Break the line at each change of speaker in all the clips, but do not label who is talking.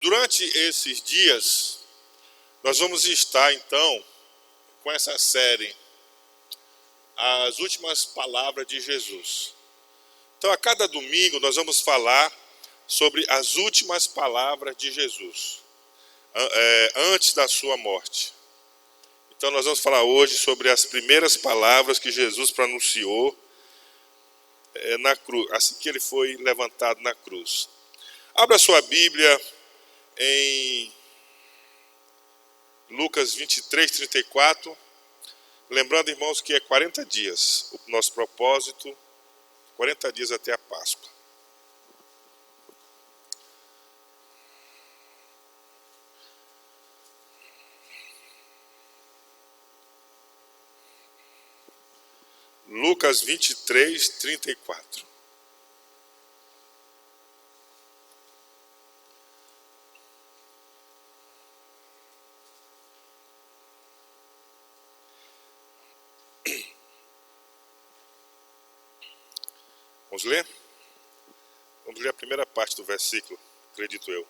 Durante esses dias, nós vamos estar então com essa série, As Últimas Palavras de Jesus. Então, a cada domingo, nós vamos falar sobre as últimas palavras de Jesus, antes da sua morte. Então, nós vamos falar hoje sobre as primeiras palavras que Jesus pronunciou na cruz, assim que ele foi levantado na cruz. Abra sua Bíblia em Lucas 23, 34. Lembrando, irmãos, que é 40 dias o nosso propósito, 40 dias até a Páscoa. Lucas 23, 34. Vamos ler? Vamos ler a primeira parte do versículo, acredito eu.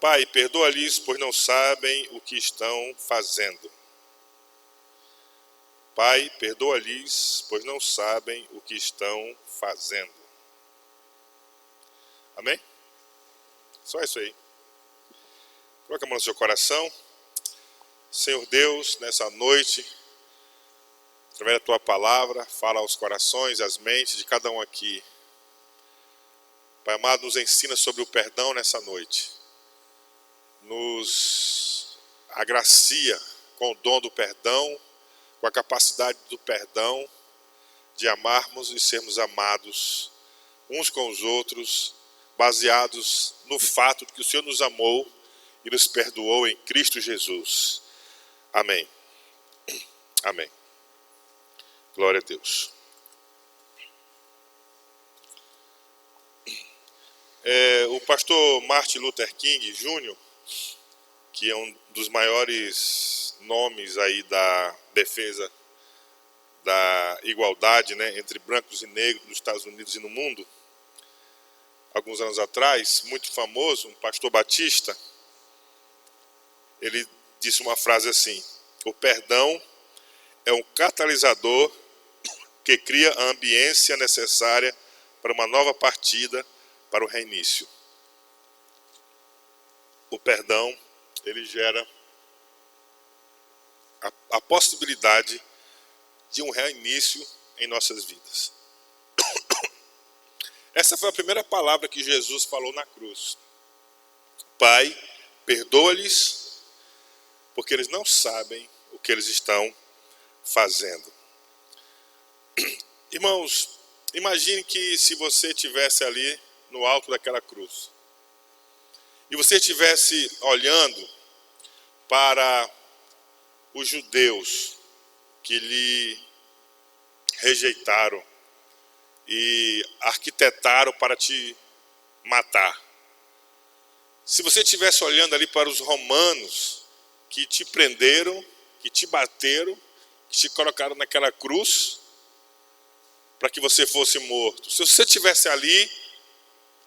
Pai, perdoa-lhes, pois não sabem o que estão fazendo. Pai, perdoa-lhes, pois não sabem o que estão fazendo. Amém? Só isso aí. Coloca a mão no seu coração. Senhor Deus, nessa noite, através da Tua palavra, fala aos corações, às mentes de cada um aqui. Pai amado, nos ensina sobre o perdão nessa noite. Nos agracia com o dom do perdão, com a capacidade do perdão, de amarmos e sermos amados uns com os outros, baseados no fato de que o Senhor nos amou e nos perdoou em Cristo Jesus. Amém. Amém. Glória a Deus. O pastor Martin Luther King Jr., que é um dos maiores nomes aí da defesa da igualdade, né, entre brancos e negros nos Estados Unidos e no mundo, alguns anos atrás, muito famoso, um pastor batista, ele disse uma frase assim: o perdão é um catalisador que cria a ambiência necessária para uma nova partida, para o reinício. O perdão, ele gera a possibilidade de um reinício em nossas vidas. Essa foi a primeira palavra que Jesus falou na cruz. Pai, perdoa-lhes, porque eles não sabem o que eles estão fazendo. Irmãos, imagine que se você estivesse ali no alto daquela cruz, e você estivesse olhando para os judeus que lhe rejeitaram e arquitetaram para te matar. Se você estivesse olhando ali para os romanos que te prenderam, que te bateram, que te colocaram naquela cruz para que você fosse morto. Se você estivesse ali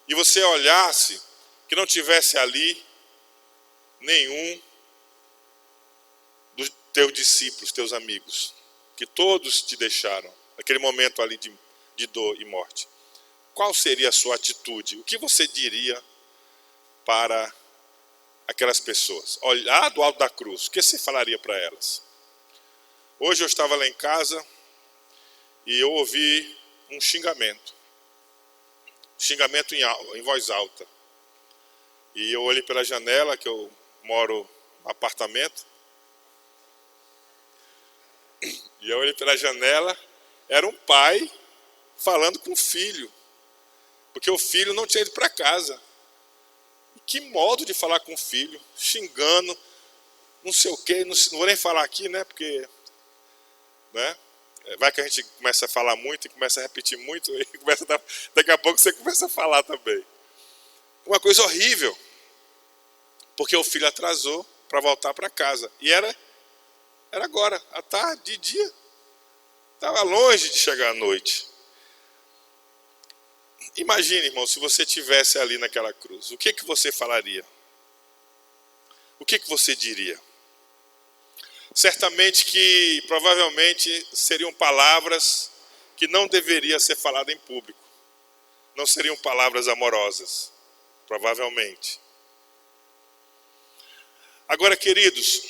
e você olhasse que não tivesse ali nenhum dos teus discípulos, teus amigos, que todos te deixaram naquele momento ali de dor e morte, qual seria a sua atitude? O que você diria para aquelas pessoas? Olhar do alto da cruz, o que você falaria para elas? Hoje eu estava lá em casa e eu ouvi um xingamento em voz alta. E eu olhei pela janela, que eu moro no apartamento, e eu olhei pela janela, era um pai falando com o filho, porque o filho não tinha ido para casa. Que modo de falar com o filho, xingando, não sei o quê, não vou nem falar aqui, né, porque, né, vai que a gente começa a falar muito e começa a repetir muito, e daqui a pouco você começa a falar também. Uma coisa horrível, porque o filho atrasou para voltar para casa. E era agora, à tarde, de dia. Estava longe de chegar à noite. Imagine, irmão, se você estivesse ali naquela cruz, o que você falaria? O que você diria? Certamente que, provavelmente, seriam palavras que não deveriam ser faladas em público. Não seriam palavras amorosas, provavelmente. Agora, queridos,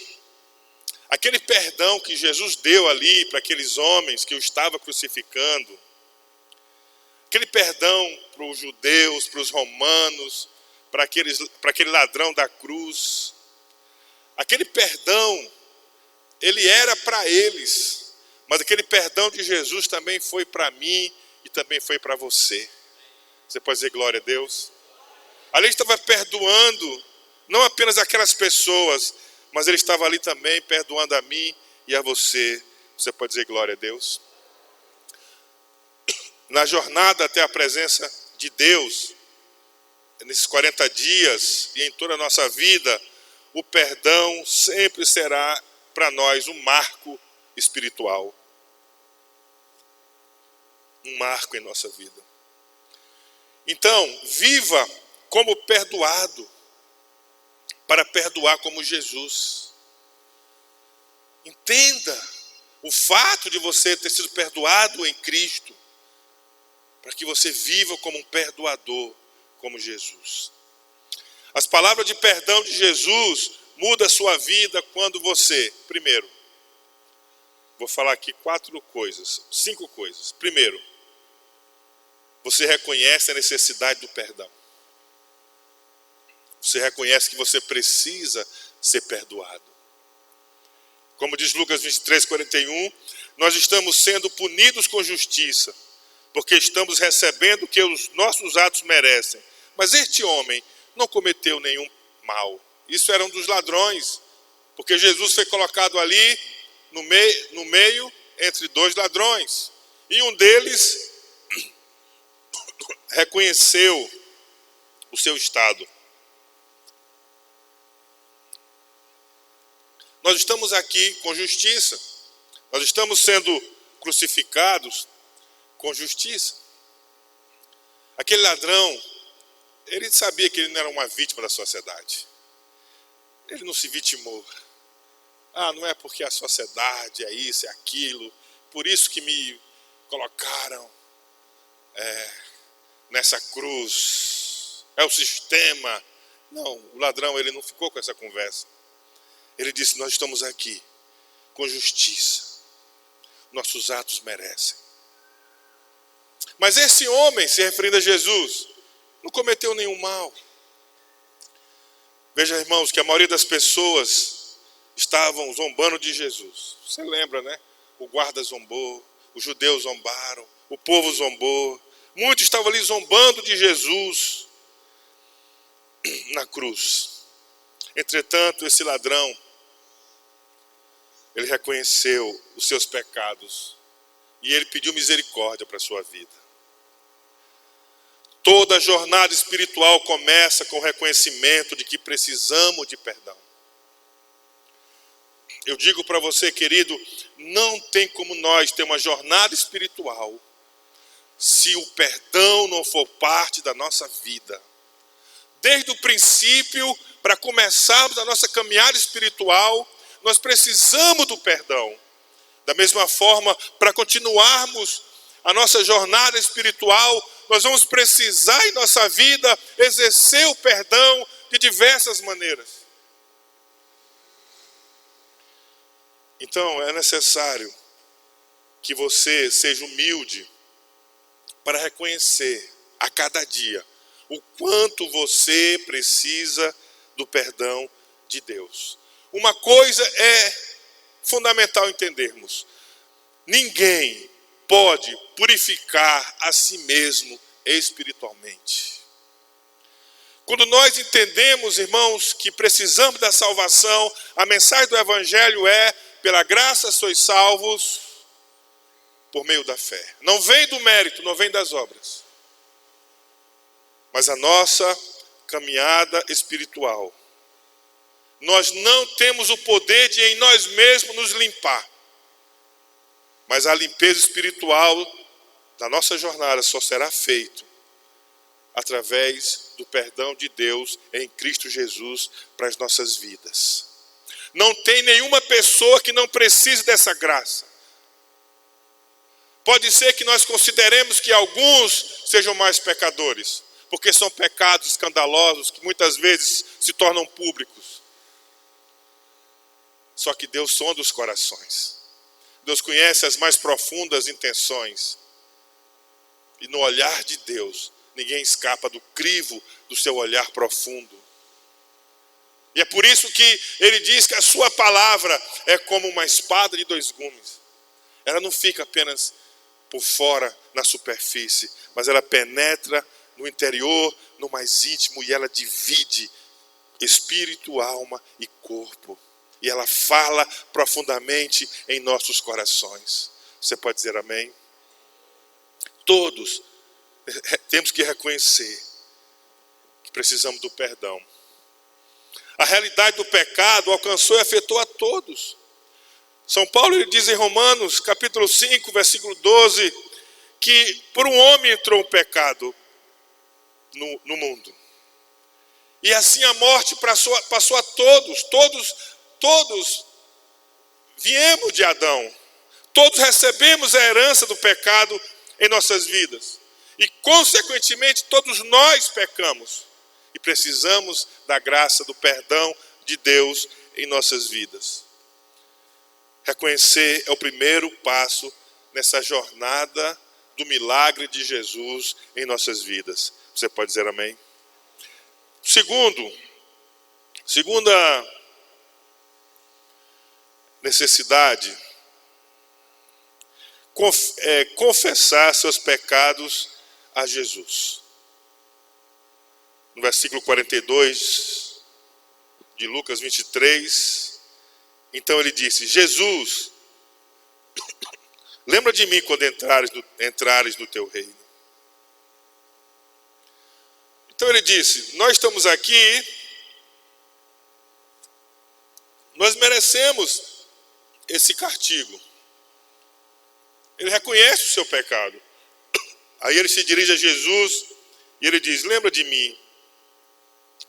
aquele perdão que Jesus deu ali para aqueles homens que o estavam crucificando, aquele perdão para os judeus, para os romanos, para aquele ladrão da cruz, aquele perdão, ele era para eles, mas aquele perdão de Jesus também foi para mim e também foi para você. Você pode dizer glória a Deus? Ali ele estava perdoando não apenas aquelas pessoas, mas ele estava ali também perdoando a mim e a você. Você pode dizer glória a Deus? Na jornada até a presença de Deus, nesses 40 dias e em toda a nossa vida, o perdão sempre será para nós um marco espiritual. Um marco em nossa vida. Então, viva como perdoado, para perdoar como Jesus. Entenda o fato de você ter sido perdoado em Cristo, para que você viva como um perdoador, como Jesus. As palavras de perdão de Jesus mudam a sua vida quando você, primeiro, vou falar aqui 5 coisas. Primeiro, você reconhece a necessidade do perdão. Você reconhece que você precisa ser perdoado. Como diz Lucas 23:41, nós estamos sendo punidos com justiça, porque estamos recebendo o que os nossos atos merecem. Mas este homem não cometeu nenhum mal. Isso era um dos ladrões, porque Jesus foi colocado ali no meio entre 2 ladrões. E um deles reconheceu o seu estado. Nós estamos aqui com justiça. Nós estamos sendo crucificados com justiça. Aquele ladrão, ele sabia que ele não era uma vítima da sociedade. Ele não se vitimou. Não é porque a sociedade é isso, é aquilo, por isso que me colocaram nessa cruz. É o sistema. Não, o ladrão, ele não ficou com essa conversa. Ele disse, nós estamos aqui com justiça. Nossos atos merecem. Mas esse homem, se referindo a Jesus, não cometeu nenhum mal. Veja, irmãos, que a maioria das pessoas estavam zombando de Jesus. Você lembra, né? O guarda zombou, os judeus zombaram, o povo zombou. Muitos estavam ali zombando de Jesus na cruz. Entretanto, esse ladrão, ele reconheceu os seus pecados e ele pediu misericórdia para a sua vida. Toda jornada espiritual começa com o reconhecimento de que precisamos de perdão. Eu digo para você, querido, não tem como nós ter uma jornada espiritual se o perdão não for parte da nossa vida. Desde o princípio, para começarmos a nossa caminhada espiritual, nós precisamos do perdão. Da mesma forma, para continuarmos a nossa jornada espiritual, nós vamos precisar em nossa vida exercer o perdão de diversas maneiras. Então, é necessário que você seja humilde para reconhecer a cada dia o quanto você precisa do perdão de Deus. Uma coisa é fundamental entendermos: ninguém pode purificar a si mesmo espiritualmente. Quando nós entendemos, irmãos, que precisamos da salvação, a mensagem do Evangelho é: pela graça sois salvos por meio da fé. Não vem do mérito, não vem das obras. Mas a nossa caminhada espiritual, nós não temos o poder de em nós mesmos nos limpar. Mas a limpeza espiritual da nossa jornada só será feita através do perdão de Deus em Cristo Jesus para as nossas vidas. Não tem nenhuma pessoa que não precise dessa graça. Pode ser que nós consideremos que alguns sejam mais pecadores, porque são pecados escandalosos que muitas vezes se tornam públicos. Só que Deus sonda os corações. Deus conhece as mais profundas intenções. E no olhar de Deus, ninguém escapa do crivo do seu olhar profundo. E é por isso que ele diz que a sua palavra é como uma espada de dois gumes. Ela não fica apenas por fora, na superfície, mas ela penetra no interior, no mais íntimo, e ela divide espírito, alma e corpo. E ela fala profundamente em nossos corações. Você pode dizer amém? Todos temos que reconhecer que precisamos do perdão. A realidade do pecado alcançou e afetou a todos. São Paulo ele diz em Romanos, capítulo 5, versículo 12, que por um homem entrou o pecado no mundo. E assim a morte passou a todos viemos de Adão. Todos recebemos a herança do pecado em nossas vidas. E, consequentemente, todos nós pecamos. E precisamos da graça, do perdão de Deus em nossas vidas. Reconhecer é o primeiro passo nessa jornada do milagre de Jesus em nossas vidas. Você pode dizer amém? Segunda necessidade, confessar seus pecados a Jesus. No versículo 42 de Lucas 23, então ele disse: Jesus, lembra de mim quando entrares no teu reino. Então ele disse: nós estamos aqui, nós merecemos esse castigo. Ele reconhece o seu pecado. Aí ele se dirige a Jesus e ele diz: lembra de mim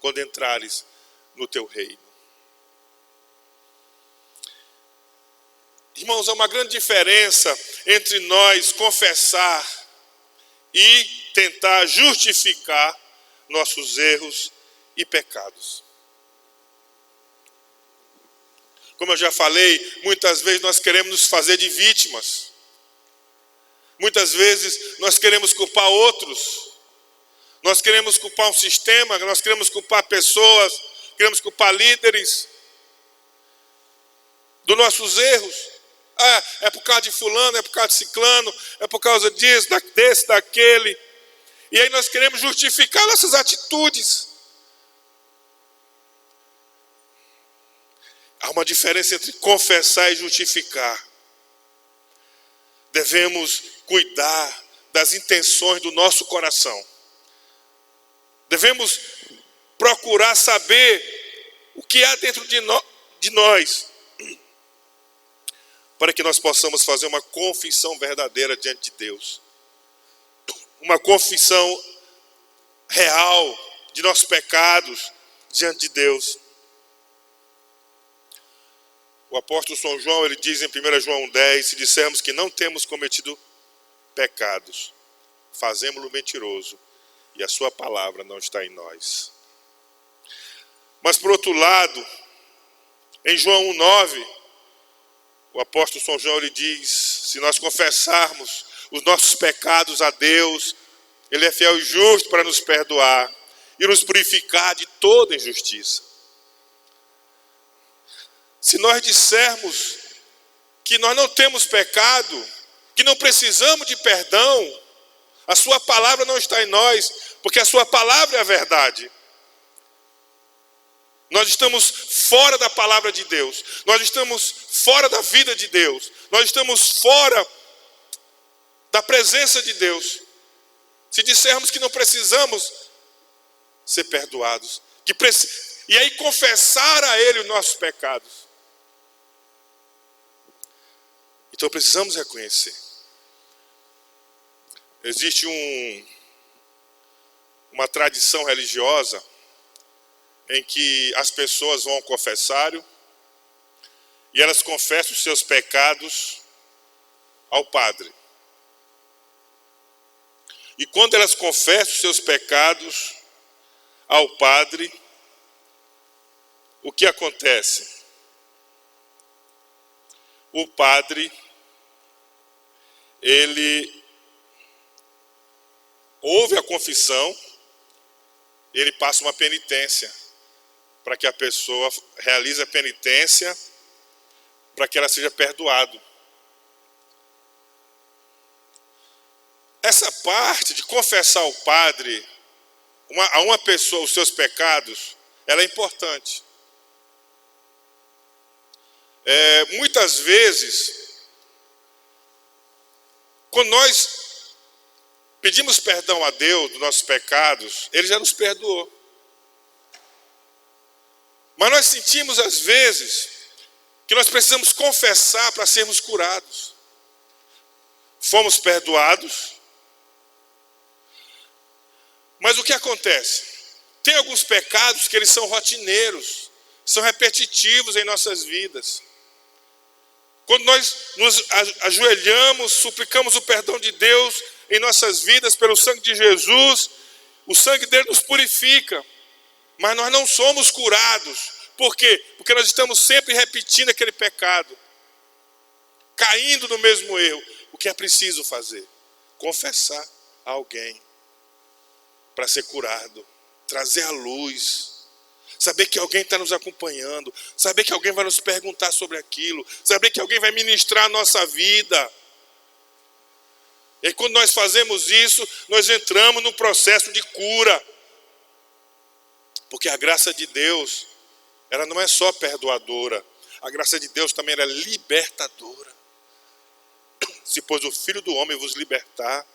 quando entrares no teu reino. Irmãos, há uma grande diferença entre nós confessar e tentar justificar nossos erros e pecados. Como eu já falei, muitas vezes nós queremos nos fazer de vítimas. Muitas vezes nós queremos culpar outros. Nós queremos culpar um sistema, nós queremos culpar pessoas, queremos culpar líderes dos nossos erros. É por causa de fulano, é por causa de ciclano, é por causa disso, desse, daquele. E aí nós queremos justificar nossas atitudes. Há uma diferença entre confessar e justificar. Devemos cuidar das intenções do nosso coração. Devemos procurar saber o que há dentro de nós, para que nós possamos fazer uma confissão verdadeira diante de Deus. Uma confissão real de nossos pecados diante de Deus. O apóstolo São João, ele diz em 1 João 1,10, se dissermos que não temos cometido pecados, fazemos-lo mentiroso, e a sua palavra não está em nós. Mas por outro lado, em João 1,9, o apóstolo São João, ele diz, se nós confessarmos os nossos pecados a Deus, Ele é fiel e justo para nos perdoar e nos purificar de toda injustiça. Se nós dissermos que nós não temos pecado, que não precisamos de perdão, a sua palavra não está em nós, porque a sua palavra é a verdade. Nós estamos fora da palavra de Deus, nós estamos fora da vida de Deus, nós estamos fora da presença de Deus. Se dissermos que não precisamos ser perdoados, e aí confessar a Ele os nossos pecados. Então precisamos reconhecer. Existe um uma tradição religiosa em que as pessoas vão ao confessário e elas confessam os seus pecados ao padre. E quando elas confessam os seus pecados ao padre, o que acontece? O padre, ele ouve a confissão, ele passa uma penitência para que a pessoa realize a penitência, para que ela seja perdoada. Essa parte de confessar ao padre, a uma pessoa, os seus pecados, ela é importante. Muitas vezes, quando nós pedimos perdão a Deus dos nossos pecados, Ele já nos perdoou. Mas nós sentimos às vezes que nós precisamos confessar para sermos curados. Fomos perdoados, mas o que acontece? Tem alguns pecados que eles são rotineiros, são repetitivos em nossas vidas. Quando nós nos ajoelhamos, suplicamos o perdão de Deus em nossas vidas pelo sangue de Jesus, o sangue dele nos purifica, mas nós não somos curados. Por quê? Porque nós estamos sempre repetindo aquele pecado, caindo no mesmo erro. O que é preciso fazer? Confessar a alguém para ser curado, trazer a luz, saber que alguém está nos acompanhando, saber que alguém vai nos perguntar sobre aquilo, saber que alguém vai ministrar a nossa vida. E aí, quando nós fazemos isso, nós entramos no processo de cura. Porque a graça de Deus, ela não é só perdoadora, a graça de Deus também é libertadora. Se pois o Filho do Homem vos libertar,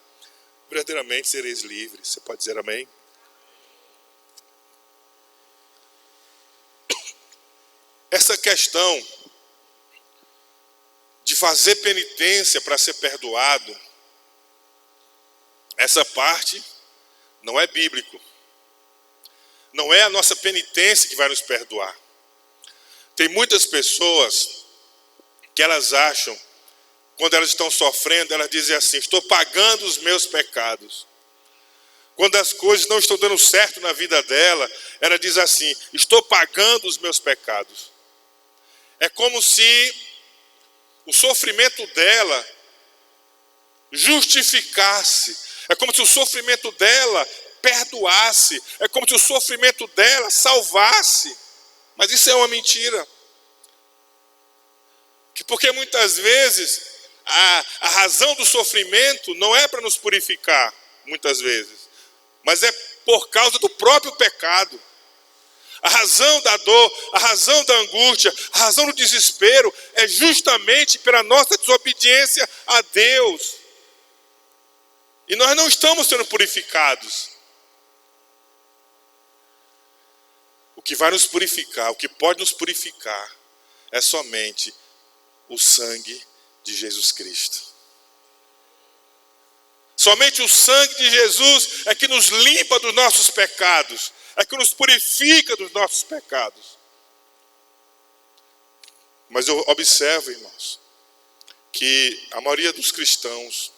verdadeiramente sereis livres. Você pode dizer amém? Essa questão de fazer penitência para ser perdoado, essa parte não é bíblico. Não é a nossa penitência que vai nos perdoar. Tem muitas pessoas que elas acham, quando elas estão sofrendo, elas dizem assim: estou pagando os meus pecados. Quando as coisas não estão dando certo na vida dela, ela diz assim: estou pagando os meus pecados. É como se o sofrimento dela justificasse. É como se o sofrimento dela perdoasse. É como se o sofrimento dela salvasse. Mas isso é uma mentira. Porque muitas vezes a razão do sofrimento não é para nos purificar, muitas vezes, mas é por causa do próprio pecado. A razão da dor, a razão da angústia, a razão do desespero é justamente pela nossa desobediência a Deus. E nós não estamos sendo purificados. O que vai nos purificar, o que pode nos purificar, é somente o sangue de Jesus Cristo. Somente o sangue de Jesus é que nos limpa dos nossos pecados, é que nos purifica dos nossos pecados. Mas eu observo, irmãos, que a maioria dos cristãos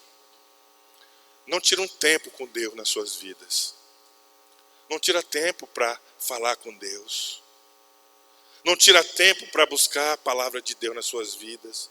não tira um tempo com Deus nas suas vidas. Não tira tempo para falar com Deus. Não tira tempo para buscar a palavra de Deus nas suas vidas.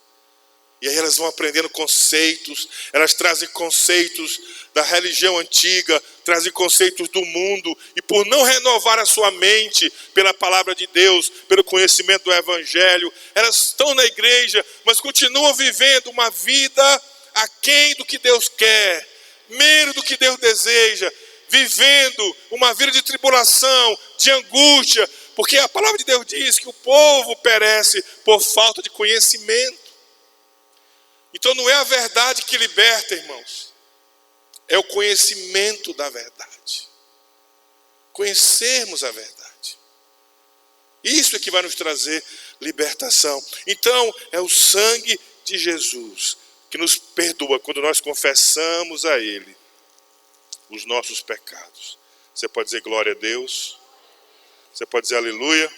E aí elas vão aprendendo conceitos, elas trazem conceitos da religião antiga, trazem conceitos do mundo, e por não renovar a sua mente pela palavra de Deus, pelo conhecimento do Evangelho, elas estão na igreja, mas continuam vivendo uma vida aquém do que Deus quer, menos do que Deus deseja, vivendo uma vida de tribulação, de angústia, porque a palavra de Deus diz que o povo perece por falta de conhecimento. Então não é a verdade que liberta, irmãos. É o conhecimento da verdade. Conhecermos a verdade. Isso é que vai nos trazer libertação. Então é o sangue de Jesus que nos perdoa quando nós confessamos a Ele os nossos pecados. Você pode dizer glória a Deus. Você pode dizer aleluia.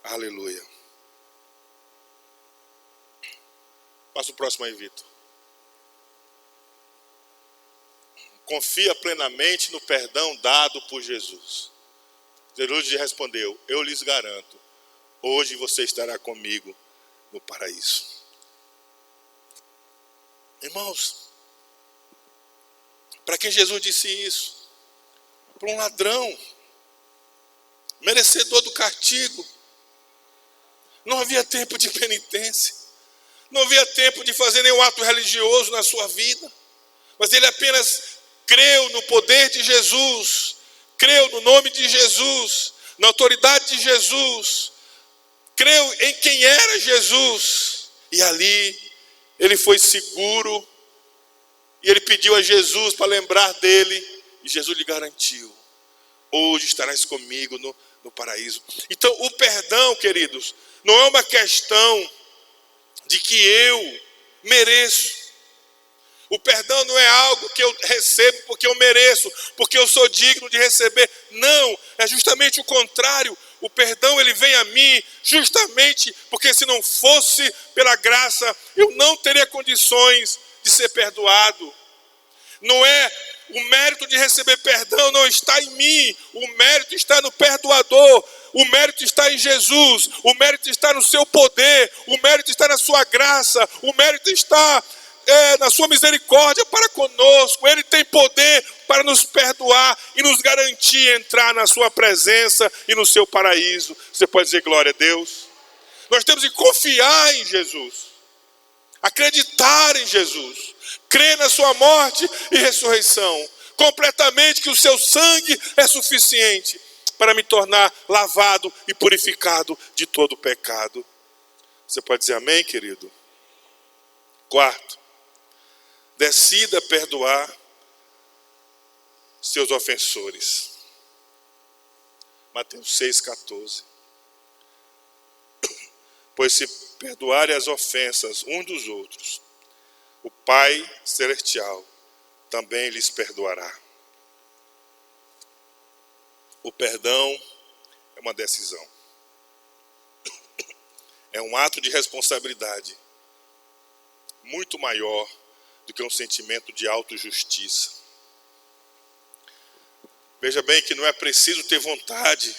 Aleluia. Passa o próximo aí, Vitor. Confia plenamente no perdão dado por Jesus. Jesus lhe respondeu: eu lhes garanto, hoje você estará comigo no paraíso. Irmãos, para quem Jesus disse isso? Para um ladrão, merecedor do castigo. Não havia tempo de penitência, não havia tempo de fazer nenhum ato religioso na sua vida, mas ele apenas creu no poder de Jesus, creu no nome de Jesus, na autoridade de Jesus, creu em quem era Jesus, e ali ele foi seguro, e ele pediu a Jesus para lembrar dele, e Jesus lhe garantiu: hoje estarás comigo no paraíso. Então o perdão, queridos, não é uma questão de que eu mereço. O perdão não é algo que eu recebo porque eu mereço, porque eu sou digno de receber. Não, é justamente o contrário. O perdão, ele vem a mim justamente porque se não fosse pela graça, eu não teria condições de ser perdoado. Não é o mérito de receber perdão, não está em mim. O mérito está no perdoador. O mérito está em Jesus. O mérito está no seu poder. O mérito está na sua graça. O mérito está na sua misericórdia para conosco. Ele tem poder para nos perdoar e nos garantir entrar na sua presença e no seu paraíso. Você pode dizer glória a Deus? Nós temos que confiar em Jesus, acreditar em Jesus, crer na sua morte e ressurreição, completamente que o seu sangue é suficiente para me tornar lavado e purificado de todo o pecado. Você pode dizer amém, querido? Quarto, decida perdoar seus ofensores. Mateus 6,14. Pois se perdoarem as ofensas uns dos outros, o Pai Celestial também lhes perdoará. O perdão é uma decisão. É um ato de responsabilidade muito maior do que um sentimento de autojustiça. Veja bem que não é preciso ter vontade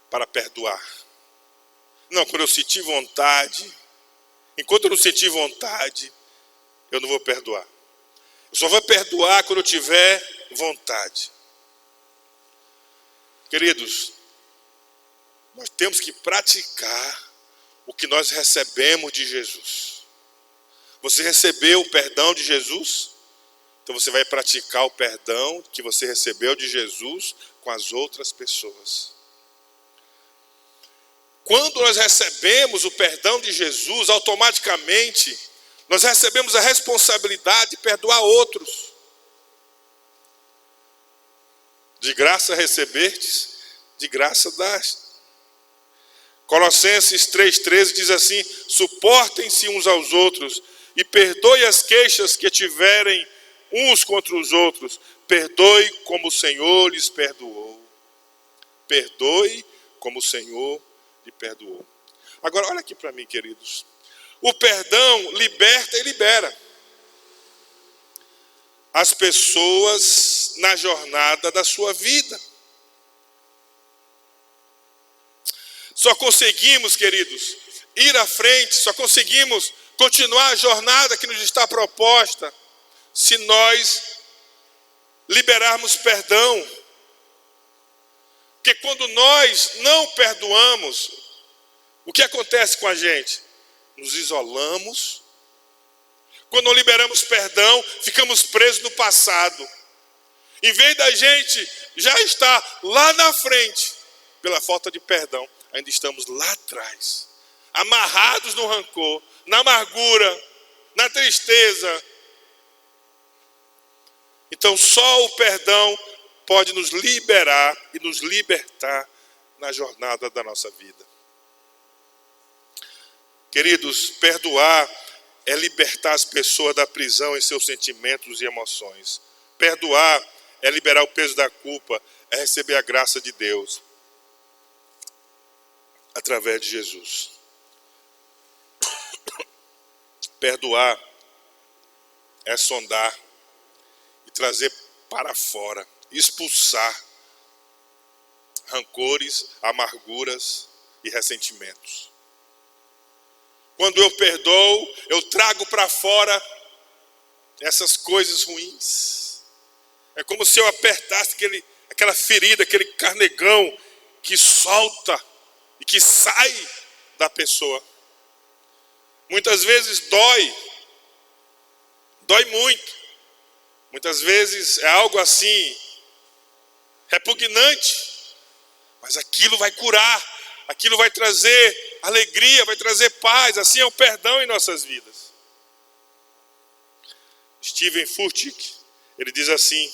para perdoar. Não, quando eu sentir vontade, enquanto eu não sentir vontade, eu não vou perdoar. Eu só vou perdoar quando eu tiver vontade. Queridos, nós temos que praticar o que nós recebemos de Jesus. Você recebeu o perdão de Jesus? Então você vai praticar o perdão que você recebeu de Jesus com as outras pessoas. Quando nós recebemos o perdão de Jesus, automaticamente nós recebemos a responsabilidade de perdoar outros. De graça recebestes, de graça daste. Colossenses 3,13 diz assim: suportem-se uns aos outros e perdoe as queixas que tiverem uns contra os outros. Perdoe como o Senhor lhes perdoou. Perdoe como o Senhor lhe perdoou. Agora olha aqui para mim, queridos. O perdão liberta e libera as pessoas na jornada da sua vida. Só conseguimos, queridos, ir à frente, só conseguimos continuar a jornada que nos está proposta se nós liberarmos perdão. Porque quando nós não perdoamos, o que acontece com a gente? Nos isolamos. Quando não liberamos perdão, ficamos presos no passado. Em vez da gente já estar lá na frente, pela falta de perdão, ainda estamos lá atrás, amarrados no rancor, na amargura, na tristeza. Então só o perdão pode nos liberar e nos libertar na jornada da nossa vida. Queridos, perdoar é libertar as pessoas da prisão em seus sentimentos e emoções. Perdoar é liberar o peso da culpa, é receber a graça de Deus através de Jesus. Perdoar é sondar e trazer para fora, expulsar rancores, amarguras e ressentimentos. Quando eu perdoo, eu trago para fora essas coisas ruins. É como se eu apertasse aquela ferida, aquele carnegão que solta e que sai da pessoa. Muitas vezes dói muito. Muitas vezes é algo assim, repugnante, mas aquilo vai curar, aquilo vai trazer alegria, vai trazer paz. Assim é o perdão em nossas vidas. Steven Furtick, ele diz assim: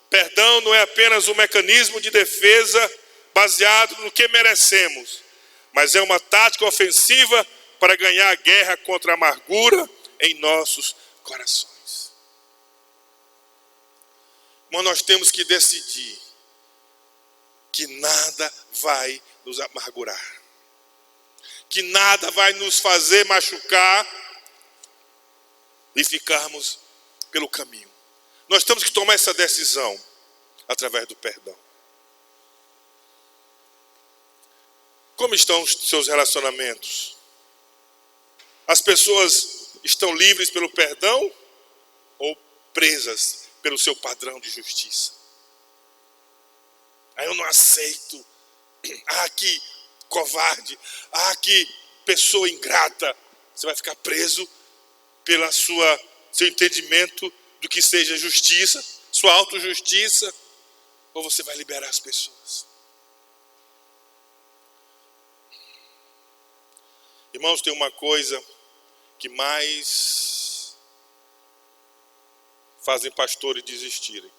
perdão não é apenas um mecanismo de defesa baseado no que merecemos, mas é uma tática ofensiva para ganhar a guerra contra a amargura em nossos corações. Mas nós temos que decidir que nada vai nos amargurar, que nada vai nos fazer machucar e ficarmos pelo caminho. Nós temos que tomar essa decisão através do perdão. Como estão os seus relacionamentos? As pessoas estão livres pelo perdão ou presas pelo seu padrão de justiça? Eu não aceito. Que covarde. Que pessoa ingrata. Você vai ficar preso pela seu entendimento do que seja justiça, sua autojustiça, ou você vai liberar as pessoas? Irmãos, tem uma coisa que mais fazem pastores desistirem.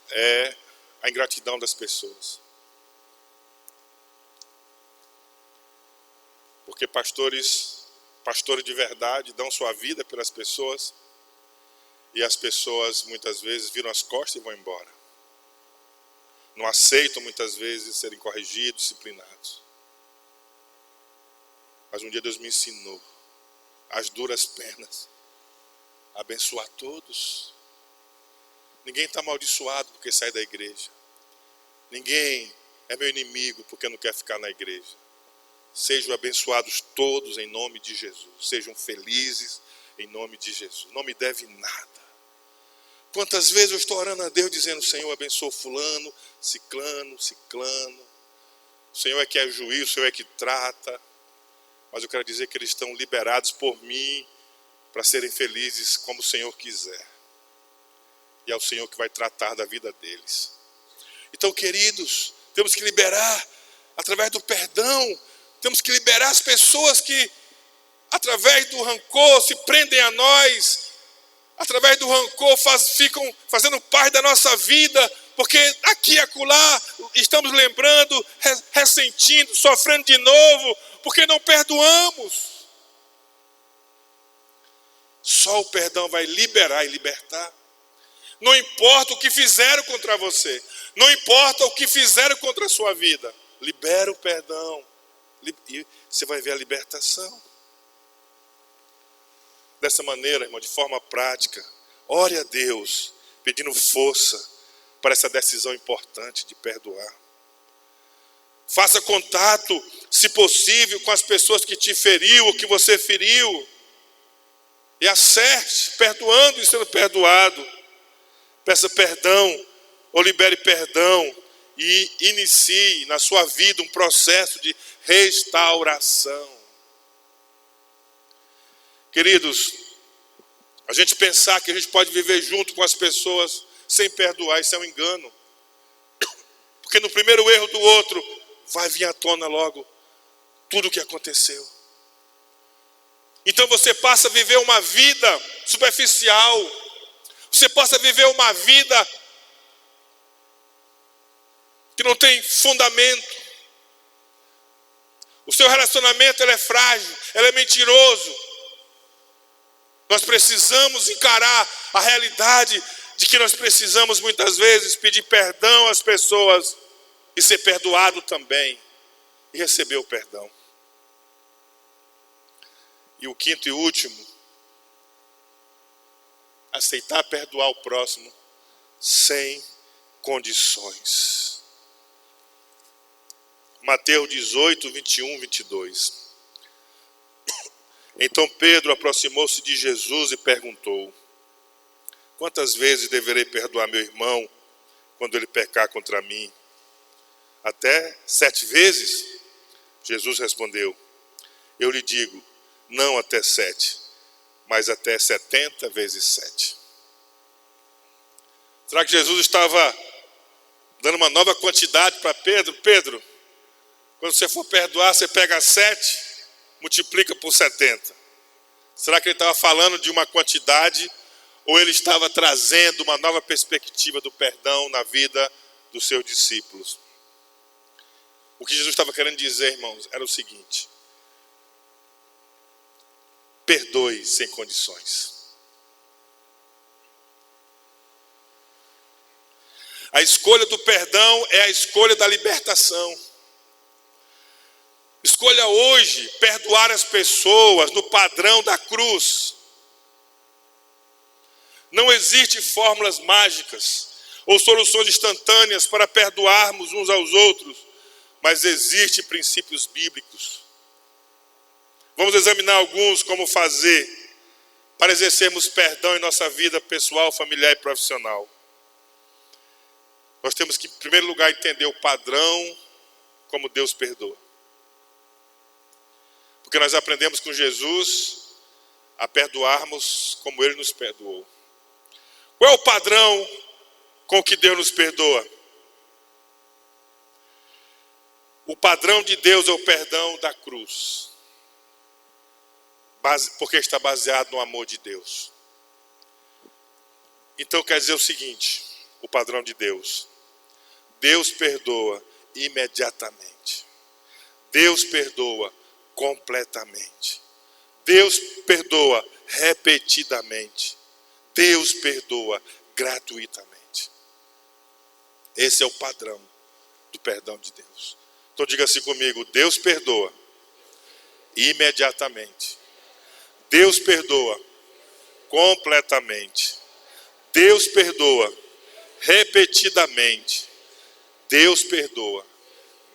É a ingratidão das pessoas. Porque pastores de verdade dão sua vida pelas pessoas, e as pessoas muitas vezes viram as costas e vão embora. Não aceitam muitas vezes serem corrigidos, disciplinados. Mas um dia Deus me ensinou, às duras penas, a abençoar todos. Ninguém está amaldiçoado porque sai da igreja. Ninguém é meu inimigo porque não quer ficar na igreja. Sejam abençoados todos em nome de Jesus. Sejam felizes em nome de Jesus. Não me deve nada. Quantas vezes eu estou orando a Deus dizendo: Senhor, abençoa fulano, ciclano. O Senhor é que é juiz, o Senhor é que trata. Mas eu quero dizer que eles estão liberados por mim para serem felizes como o Senhor quiser. E é o Senhor que vai tratar da vida deles. Então, queridos, temos que liberar através do perdão. Temos que liberar as pessoas que, através do rancor, se prendem a nós. Através do rancor ficam fazendo parte da nossa vida. Porque aqui e acolá estamos lembrando, ressentindo, sofrendo de novo. Porque não perdoamos. Só o perdão vai liberar e libertar. Não importa o que fizeram contra você. Não importa o que fizeram contra a sua vida. Libera o perdão. E você vai ver a libertação. Dessa maneira, irmão, de forma prática, ore a Deus, pedindo força para essa decisão importante de perdoar. Faça contato, se possível, com as pessoas que te feriu ou que você feriu. E acerte, perdoando e sendo perdoado. Peça perdão ou libere perdão e inicie na sua vida um processo de restauração. Queridos, a gente pensar que a gente pode viver junto com as pessoas sem perdoar, isso é um engano. Porque no primeiro erro do outro, vai vir à tona logo tudo o que aconteceu. Então você passa a viver uma vida superficial. Você passa a viver uma vida que não tem fundamento. O seu relacionamento ele é frágil, ele é mentiroso. Nós precisamos encarar a realidade de que nós precisamos muitas vezes pedir perdão às pessoas e ser perdoado também e receber o perdão. E o quinto e último, aceitar perdoar o próximo sem condições. Mateus 18, 21, 22. Então Pedro aproximou-se de Jesus e perguntou: quantas vezes deverei perdoar meu irmão quando ele pecar contra mim? Até 7 vezes? Jesus respondeu: eu lhe digo, não até 7, mas até 70 vezes 7. Será que Jesus estava dando uma nova quantidade para Pedro? Pedro, quando você for perdoar, você pega 7, multiplica por 70. Será que ele estava falando de uma quantidade ou ele estava trazendo uma nova perspectiva do perdão na vida dos seus discípulos? O que Jesus estava querendo dizer, irmãos, era o seguinte: perdoe sem condições. A escolha do perdão é a escolha da libertação. Escolha hoje perdoar as pessoas no padrão da cruz. Não existe fórmulas mágicas ou soluções instantâneas para perdoarmos uns aos outros, mas existem princípios bíblicos. Vamos examinar alguns como fazer para exercermos perdão em nossa vida pessoal, familiar e profissional. Nós temos que, em primeiro lugar, entender o padrão como Deus perdoa. Porque nós aprendemos com Jesus a perdoarmos como Ele nos perdoou. Qual é o padrão com que Deus nos perdoa? O padrão de Deus é o perdão da cruz. Porque está baseado no amor de Deus. Então quer dizer o seguinte, o padrão de Deus. Deus perdoa imediatamente. Deus perdoa completamente. Deus perdoa repetidamente. Deus perdoa gratuitamente. Esse é o padrão do perdão de Deus. Então diga assim comigo: Deus perdoa imediatamente. Deus perdoa completamente. Deus perdoa repetidamente. Deus perdoa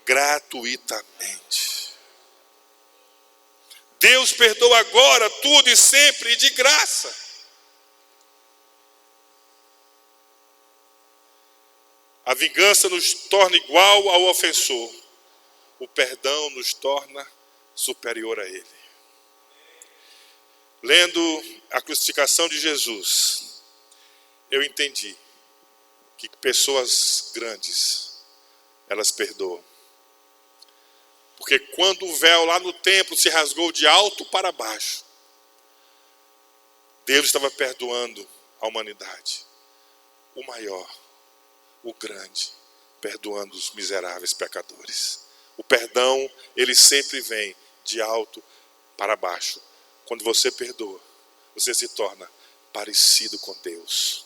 gratuitamente. Deus perdoa agora, tudo e sempre e de graça. A vingança nos torna igual ao ofensor. O perdão nos torna superior a ele. Lendo a crucificação de Jesus, eu entendi que pessoas grandes, elas perdoam. Porque quando o véu lá no templo se rasgou de alto para baixo, Deus estava perdoando a humanidade. O maior, o grande, perdoando os miseráveis pecadores. O perdão, ele sempre vem de alto para baixo. Quando você perdoa, você se torna parecido com Deus.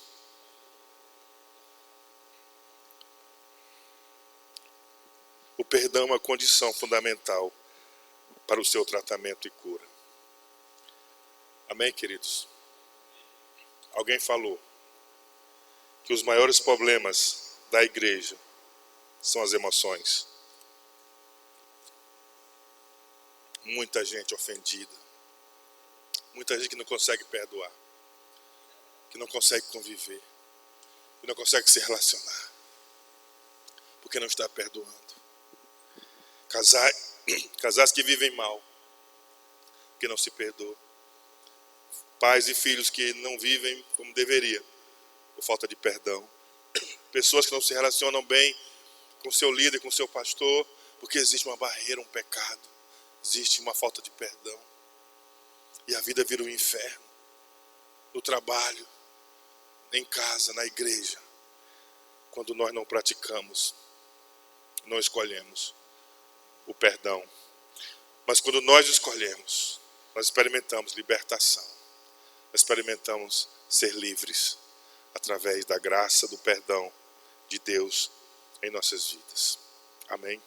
O perdão é uma condição fundamental para o seu tratamento e cura. Amém, queridos? Alguém falou que os maiores problemas da igreja são as emoções. Muita gente ofendida. Muita gente que não consegue perdoar. Que não consegue conviver. Que não consegue se relacionar. Porque não está perdoando. Casais que vivem mal. Que não se perdoam. Pais e filhos que não vivem como deveria. Por falta de perdão. Pessoas que não se relacionam bem com seu líder, com seu pastor. Porque existe uma barreira, um pecado. Existe uma falta de perdão. E a vida vira um inferno. No trabalho, em casa, na igreja. Quando nós não praticamos, não escolhemos o perdão. Mas quando nós escolhemos, nós experimentamos libertação. Nós experimentamos ser livres através da graça, do perdão de Deus em nossas vidas. Amém?